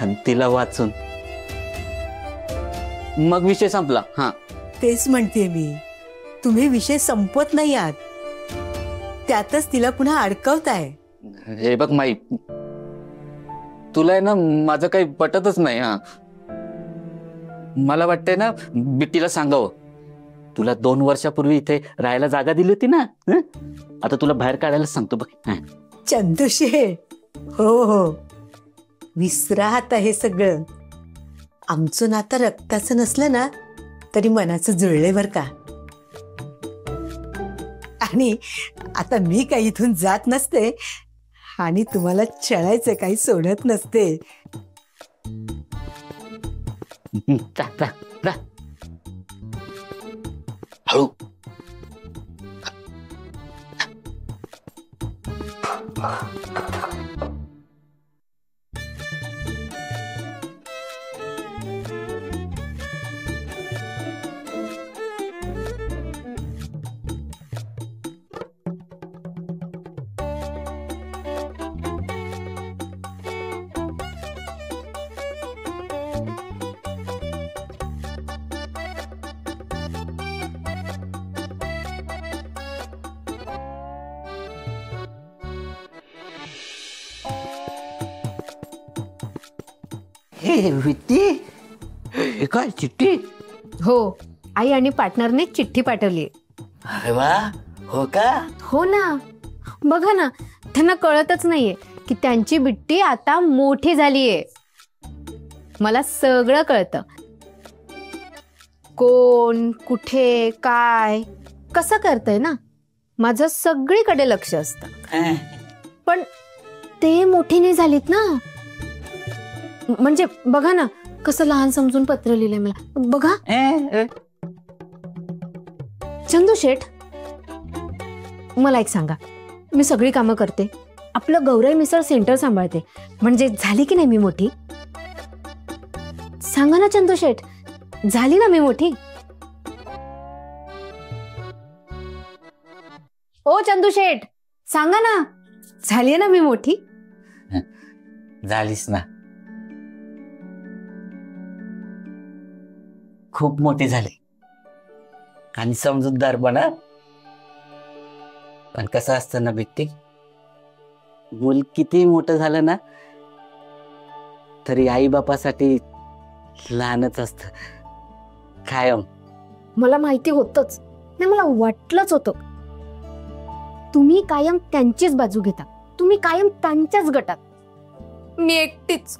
आणि तिला वाचून मग विषय संपला. हा तेच म्हणते मी, तुम्ही विषय संपवत नाही आहात, त्यातच तिला पुन्हा अडकवताय. हे बघ माई, तुला आहे ना माझं काही पटतच नाही. हा मला वाटतंय ना बिट्टीला सांगावं, तुला 2 वर्षापूर्वी इथे राहायला जागा दिली होती ना, आता तुला बाहेर काढायला सांगतो बघ. चंदूशेठ, हो हो, विसरा आता हे सगळं. आमचं नातं रक्ताचं नसलं ना तरी मनाचं जुळलंय बर का. आणि आता मी काही इथून जात नसते आणि तुम्हाला छळायचं काही सोडत नसते. जा जा जा. हळू. हे काय चिठ्ठी? हो, आई आणि पार्टनरने चिठ्ठी पाठवली. अरे वा, हो का? हो ना, बघा ना, त्यांना कळतच नाहीये की त्यांची बिट्टी आता मोठी झालीये. मला सगळं कळतं, कोण कुठे काय कसं करतंय ना, माझं सगळीकडे लक्ष असतं. पण ते मोठी नाही झालीत ना. म्हणजे बघा ना कसं लहान समजून पत्र लिहिलंय मला, बघा. चंदू शेठ, मला एक सांगा, मी सगळी कामं करते, आपलं गौरव मिसळ सेंटर सांभाळते, म्हणजे झाली की नाही मी मोठी? सांगा ना चंदू शेठ, झाली ना मी मोठी? ओ चंदू शेठ, सांगा ना, झाली ना मी मोठी? झालीस ना, खूप मोठी झाली आणि समजूतदार बना. पण कसं असतं ना बिट्टी, मूल किती मोठं झालं ना तरी आई बापासाठी लहानच असतं कायम. मला माहिती होतच नाही, मला वाटलंच होतं. तुम्ही कायम त्यांचीच बाजू घेता, तुम्ही कायम त्यांच्याच गटात, मी एकटीच.